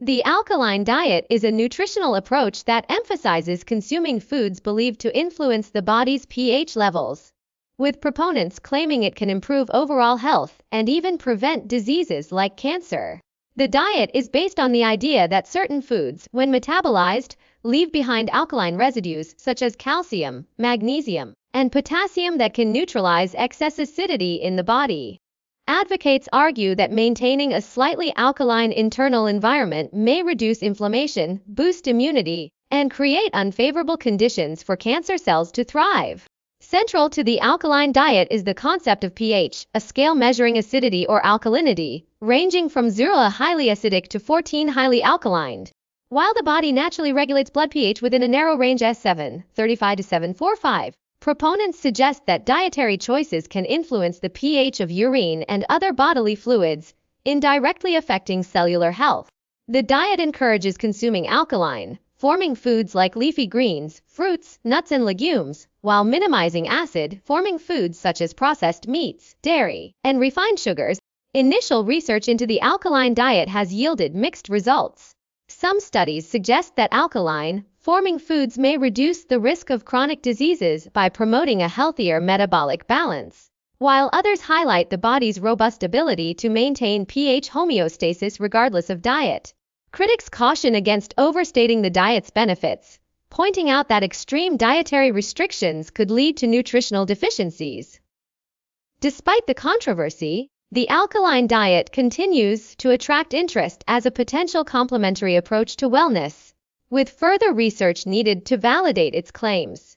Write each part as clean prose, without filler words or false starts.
The alkaline diet is a nutritional approach that emphasizes consuming foods believed to influence the body's pH levels, with proponents claiming it can improve overall health and even prevent diseases like cancer. The diet is based on the idea that certain foods, when metabolized, leave behind alkaline residues such as calcium, magnesium, and potassium that can neutralize excess acidity in the body. Advocates argue that maintaining a slightly alkaline internal environment may reduce inflammation, boost immunity, and create unfavorable conditions for cancer cells to thrive. Central to the alkaline diet is the concept of pH, a scale measuring acidity or alkalinity, ranging from 0 highly acidic to 14 highly alkaline. While the body naturally regulates blood pH within a narrow range S7.35 to 7.45, proponents suggest that dietary choices can influence the pH of urine and other bodily fluids, indirectly affecting cellular health. The diet encourages consuming alkaline, forming foods like leafy greens, fruits, nuts, and legumes, while minimizing acid, forming foods such as processed meats, dairy, and refined sugars. Initial research into the alkaline diet has yielded mixed results. Some studies suggest that alkaline, forming foods may reduce the risk of chronic diseases by promoting a healthier metabolic balance, while others highlight the body's robust ability to maintain pH homeostasis regardless of diet. Critics caution against overstating the diet's benefits, pointing out that extreme dietary restrictions could lead to nutritional deficiencies. Despite the controversy, the alkaline diet continues to attract interest as a potential complementary approach to wellness, with further research needed to validate its claims.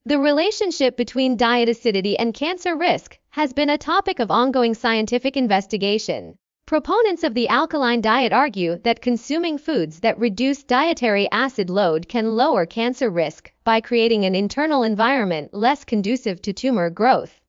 The relationship between diet acidity and cancer risk has been a topic of ongoing scientific investigation. Proponents of the alkaline diet argue that consuming foods that reduce dietary acid load can lower cancer risk by creating an internal environment less conducive to tumor growth.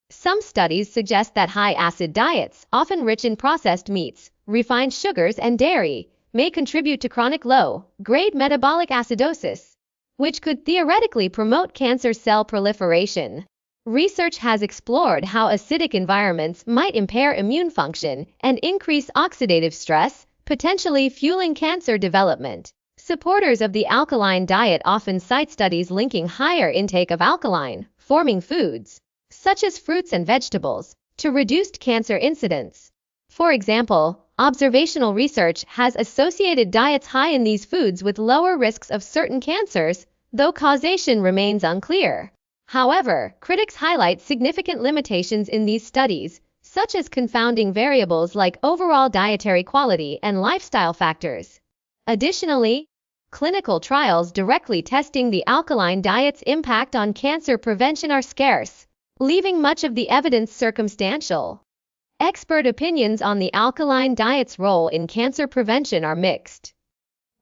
Some studies suggest that high-acid diets, often rich in processed meats, refined sugars, and dairy, may contribute to chronic low-grade metabolic acidosis, which could theoretically promote cancer cell proliferation. Research has explored how acidic environments might impair immune function and increase oxidative stress, potentially fueling cancer development. Supporters of the alkaline diet often cite studies linking higher intake of alkaline, forming foods, such as fruits and vegetables, to reduced cancer incidence. For example, observational research has associated diets high in these foods with lower risks of certain cancers, though causation remains unclear. However, critics highlight significant limitations in these studies, such as confounding variables like overall dietary quality and lifestyle factors. Additionally, clinical trials directly testing the alkaline diet's impact on cancer prevention are scarce, leaving much of the evidence circumstantial. Expert opinions on the alkaline diet's role in cancer prevention are mixed.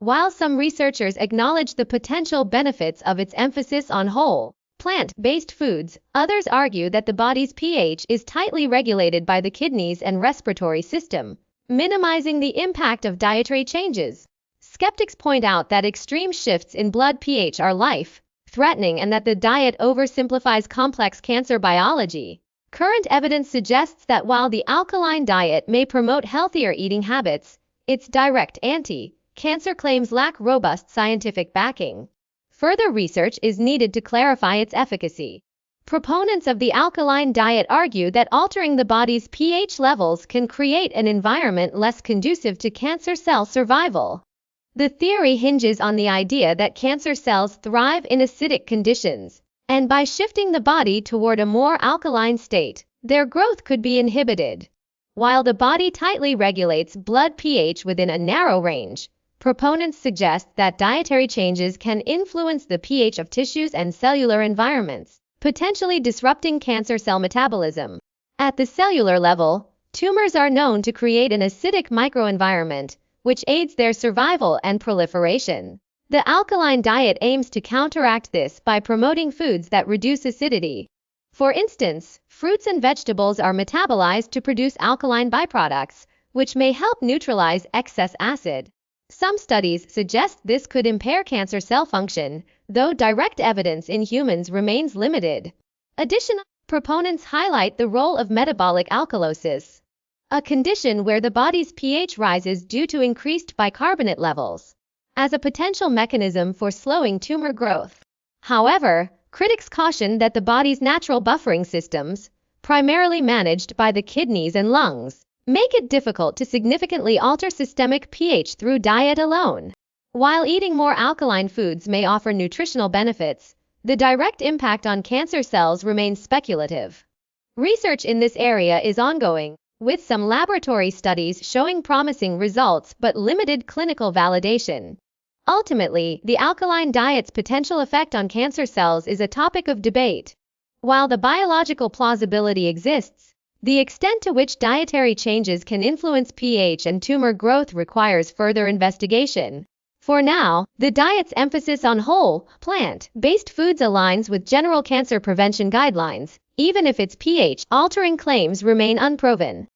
While some researchers acknowledge the potential benefits of its emphasis on whole, plant-based foods, others argue that the body's pH is tightly regulated by the kidneys and respiratory system, minimizing the impact of dietary changes. Skeptics point out that extreme shifts in blood pH are life-threatening and that the diet oversimplifies complex cancer biology. Current evidence suggests that while the alkaline diet may promote healthier eating habits, its direct anti-cancer claims lack robust scientific backing. Further research is needed to clarify its efficacy. Proponents of the alkaline diet argue that altering the body's pH levels can create an environment less conducive to cancer cell survival. The theory hinges on the idea that cancer cells thrive in acidic conditions, and by shifting the body toward a more alkaline state, their growth could be inhibited. While the body tightly regulates blood pH within a narrow range, proponents suggest that dietary changes can influence the pH of tissues and cellular environments, potentially disrupting cancer cell metabolism. At the cellular level, tumors are known to create an acidic microenvironment, which aids their survival and proliferation. The alkaline diet aims to counteract this by promoting foods that reduce acidity. For instance, fruits and vegetables are metabolized to produce alkaline byproducts, which may help neutralize excess acid. Some studies suggest this could impair cancer cell function, though direct evidence in humans remains limited. Additionally, proponents highlight the role of metabolic alkalosis, a condition where the body's pH rises due to increased bicarbonate levels, as a potential mechanism for slowing tumor growth. However, critics caution that the body's natural buffering systems, primarily managed by the kidneys and lungs, make it difficult to significantly alter systemic pH through diet alone. While eating more alkaline foods may offer nutritional benefits, the direct impact on cancer cells remains speculative. Research in this area is ongoing, with some laboratory studies showing promising results but limited clinical validation. Ultimately, the alkaline diet's potential effect on cancer cells is a topic of debate. While the biological plausibility exists, the extent to which dietary changes can influence pH and tumor growth requires further investigation. For now, the diet's emphasis on whole, plant-based foods aligns with general cancer prevention guidelines, even if its pH-altering claims remain unproven.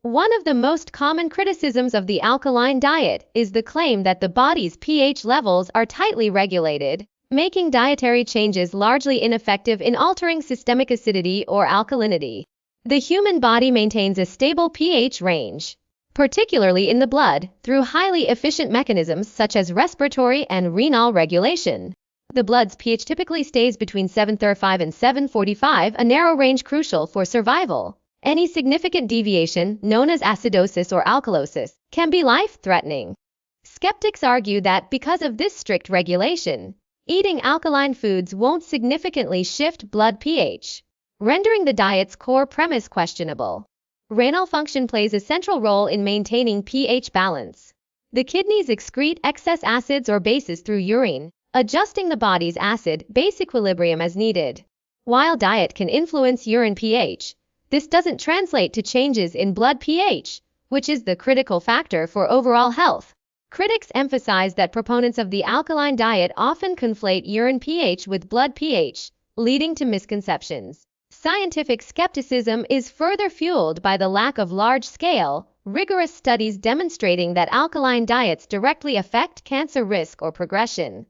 One of the most common criticisms of the alkaline diet is the claim that the body's pH levels are tightly regulated, making dietary changes largely ineffective in altering systemic acidity or alkalinity. The human body maintains a stable pH range, particularly in the blood, through highly efficient mechanisms such as respiratory and renal regulation. The blood's pH typically stays between 735 and 745, a narrow range crucial for survival. Any significant deviation, known as acidosis or alkalosis, can be life-threatening. Skeptics argue that because of this strict regulation, eating alkaline foods won't significantly shift blood pH, rendering the diet's core premise questionable. Renal function plays a central role in maintaining pH balance. The kidneys excrete excess acids or bases through urine, adjusting the body's acid-base equilibrium as needed. While diet can influence urine pH, this doesn't translate to changes in blood pH, which is the critical factor for overall health. Critics emphasize that proponents of the alkaline diet often conflate urine pH with blood pH, leading to misconceptions. Scientific skepticism is further fueled by the lack of large-scale, rigorous studies demonstrating that alkaline diets directly affect cancer risk or progression.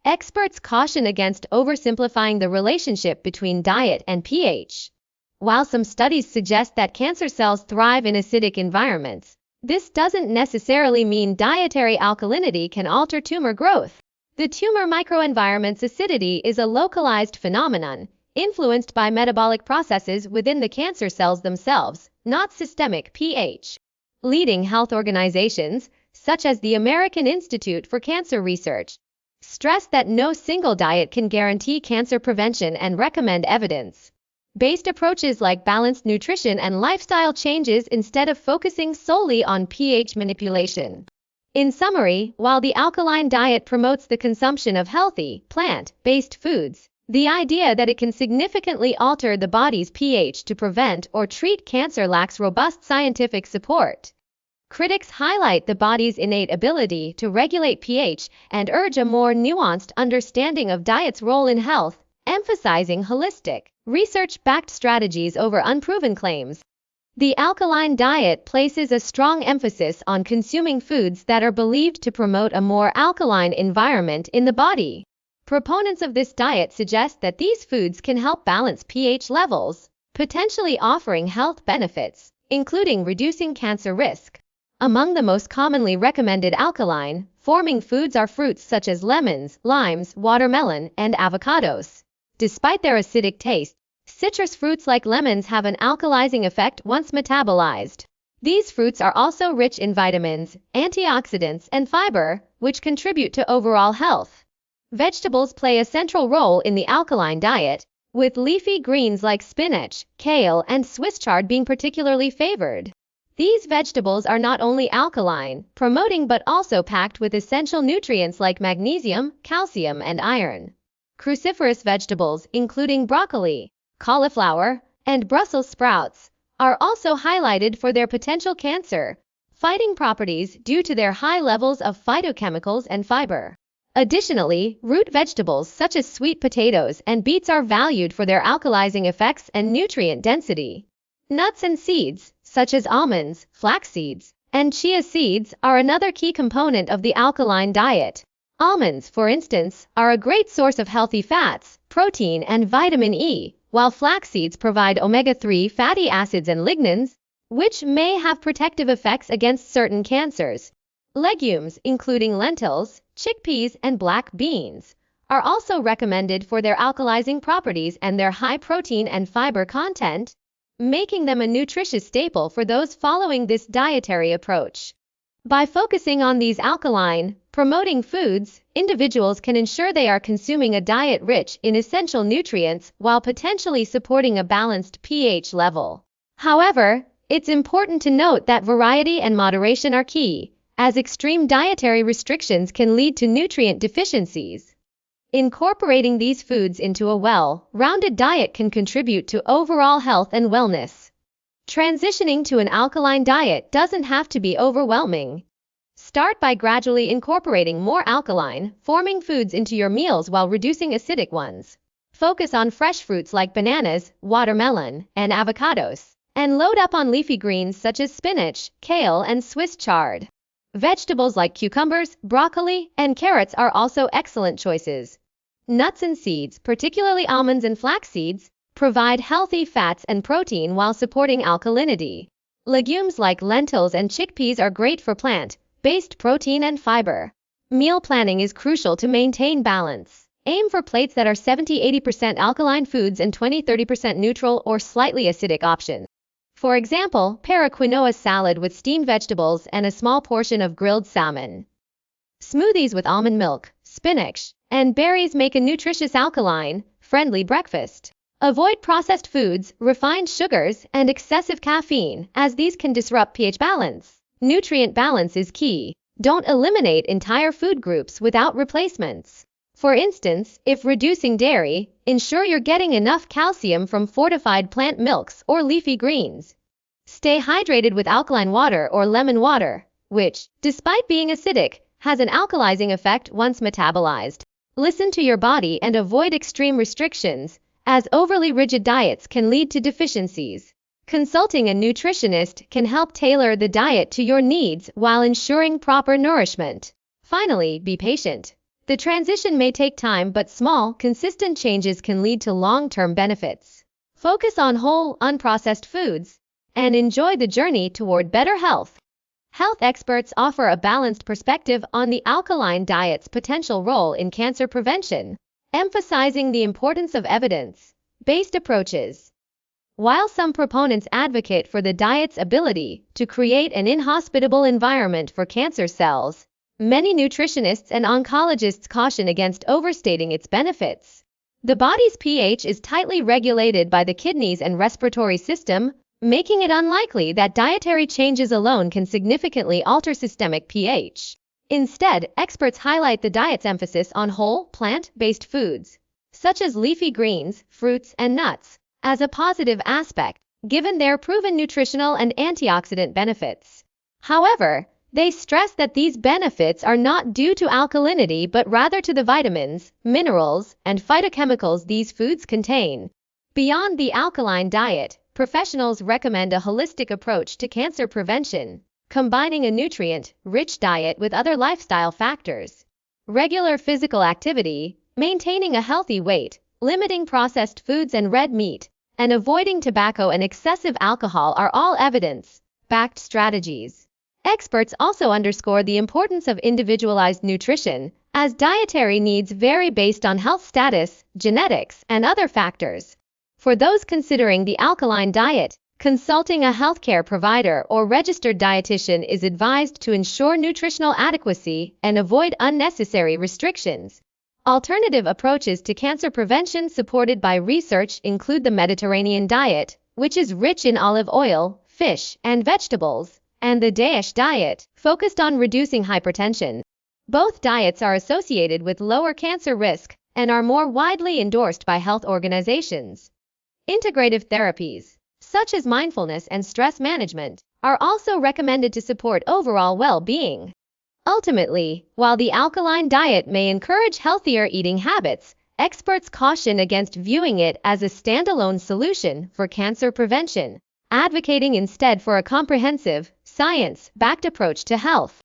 Experts caution against oversimplifying the relationship between diet and pH. While some studies suggest that cancer cells thrive in acidic environments, this doesn't necessarily mean dietary alkalinity can alter tumor growth. The tumor microenvironment's acidity is a localized phenomenon, influenced by metabolic processes within the cancer cells themselves, not systemic pH. Leading health organizations, such as the American Institute for Cancer Research, stress that no single diet can guarantee cancer prevention and recommend evidence-based approaches like balanced nutrition and lifestyle changes instead of focusing solely on pH manipulation. In summary, while the alkaline diet promotes the consumption of healthy, plant-based foods, the idea that it can significantly alter the body's pH to prevent or treat cancer lacks robust scientific support. Critics highlight the body's innate ability to regulate pH and urge a more nuanced understanding of diet's role in health, emphasizing holistic, research-backed strategies over unproven claims. The alkaline diet places a strong emphasis on consuming foods that are believed to promote a more alkaline environment in the body. Proponents of this diet suggest that these foods can help balance pH levels, potentially offering health benefits, including reducing cancer risk. Among the most commonly recommended alkaline-forming foods are fruits such as lemons, limes, watermelon, and avocados. Despite their acidic taste, citrus fruits like lemons have an alkalizing effect once metabolized. These fruits are also rich in vitamins, antioxidants, and fiber, which contribute to overall health. Vegetables play a central role in the alkaline diet, with leafy greens like spinach, kale, and Swiss chard being particularly favored. These vegetables are not only alkaline, promoting but also packed with essential nutrients like magnesium, calcium, and iron. Cruciferous vegetables, including broccoli, cauliflower, and Brussels sprouts, are also highlighted for their potential cancer-fighting properties due to their high levels of phytochemicals and fiber. Additionally, root vegetables such as sweet potatoes and beets are valued for their alkalizing effects and nutrient density. Nuts and seeds, such as almonds, flax seeds, and chia seeds, are another key component of the alkaline diet. Almonds, for instance, are a great source of healthy fats, protein, and vitamin E, while flax seeds provide omega-3 fatty acids and lignans. which may have protective effects against certain cancers. Legumes, including lentils, chickpeas, and black beans, are also recommended for their alkalizing properties and their high protein and fiber content, making them a nutritious staple for those following this dietary approach. By focusing on these alkaline, promoting foods, individuals can ensure they are consuming a diet rich in essential nutrients while potentially supporting a balanced pH level. However, it's important to note that variety and moderation are key, as extreme dietary restrictions can lead to nutrient deficiencies. Incorporating these foods into a well-rounded diet can contribute to overall health and wellness. Transitioning to an alkaline diet doesn't have to be overwhelming. Start by gradually incorporating more alkaline, forming foods into your meals while reducing acidic ones. Focus on fresh fruits like bananas, watermelon, and avocados, and load up on leafy greens such as spinach, kale, and Swiss chard. Vegetables like cucumbers, broccoli, and carrots are also excellent choices. Nuts and seeds, particularly almonds and flax seeds, provide healthy fats and protein while supporting alkalinity. Legumes like lentils and chickpeas are great for plant-based protein and fiber. Meal planning is crucial to maintain balance. Aim for plates that are 70-80% alkaline foods and 20-30% neutral or slightly acidic options. For example, pair a quinoa salad with steamed vegetables and a small portion of grilled salmon. Smoothies with almond milk, spinach, and berries make a nutritious alkaline, friendly breakfast. Avoid processed foods, refined sugars, and excessive caffeine, as these can disrupt pH balance. Nutrient balance is key. Don't eliminate entire food groups without replacements. For instance, if reducing dairy, ensure you're getting enough calcium from fortified plant milks or leafy greens. Stay hydrated with alkaline water or lemon water, which, despite being acidic, has an alkalizing effect once metabolized. Listen to your body and avoid extreme restrictions, as overly rigid diets can lead to deficiencies. Consulting a nutritionist can help tailor the diet to your needs while ensuring proper nourishment. Finally, be patient. The transition may take time, but small, consistent changes can lead to long-term benefits. Focus on whole, unprocessed foods, and enjoy the journey toward better health. Health experts offer a balanced perspective on the alkaline diet's potential role in cancer prevention, emphasizing the importance of evidence-based approaches. While some proponents advocate for the diet's ability to create an inhospitable environment for cancer cells, many nutritionists and oncologists caution against overstating its benefits. The body's pH is tightly regulated by the kidneys and respiratory system, making it unlikely that dietary changes alone can significantly alter systemic pH. Instead, experts highlight the diet's emphasis on whole, plant-based foods, such as leafy greens, fruits, and nuts, as a positive aspect, given their proven nutritional and antioxidant benefits. However, they stress that these benefits are not due to alkalinity but rather to the vitamins, minerals, and phytochemicals these foods contain. Beyond the alkaline diet, professionals recommend a holistic approach to cancer prevention, combining a nutrient-rich diet with other lifestyle factors. Regular physical activity, maintaining a healthy weight, limiting processed foods and red meat, and avoiding tobacco and excessive alcohol are all evidence-backed strategies. Experts also underscore the importance of individualized nutrition, as dietary needs vary based on health status, genetics, and other factors. For those considering the alkaline diet, consulting a healthcare provider or registered dietitian is advised to ensure nutritional adequacy and avoid unnecessary restrictions. Alternative approaches to cancer prevention supported by research include the Mediterranean diet, which is rich in olive oil, fish, and vegetables, and the Daesh diet, focused on reducing hypertension. Both diets are associated with lower cancer risk and are more widely endorsed by health organizations. Integrative therapies, such as mindfulness and stress management, are also recommended to support overall well-being. Ultimately, while the alkaline diet may encourage healthier eating habits, experts caution against viewing it as a standalone solution for cancer prevention, advocating instead for a comprehensive, science-backed approach to health.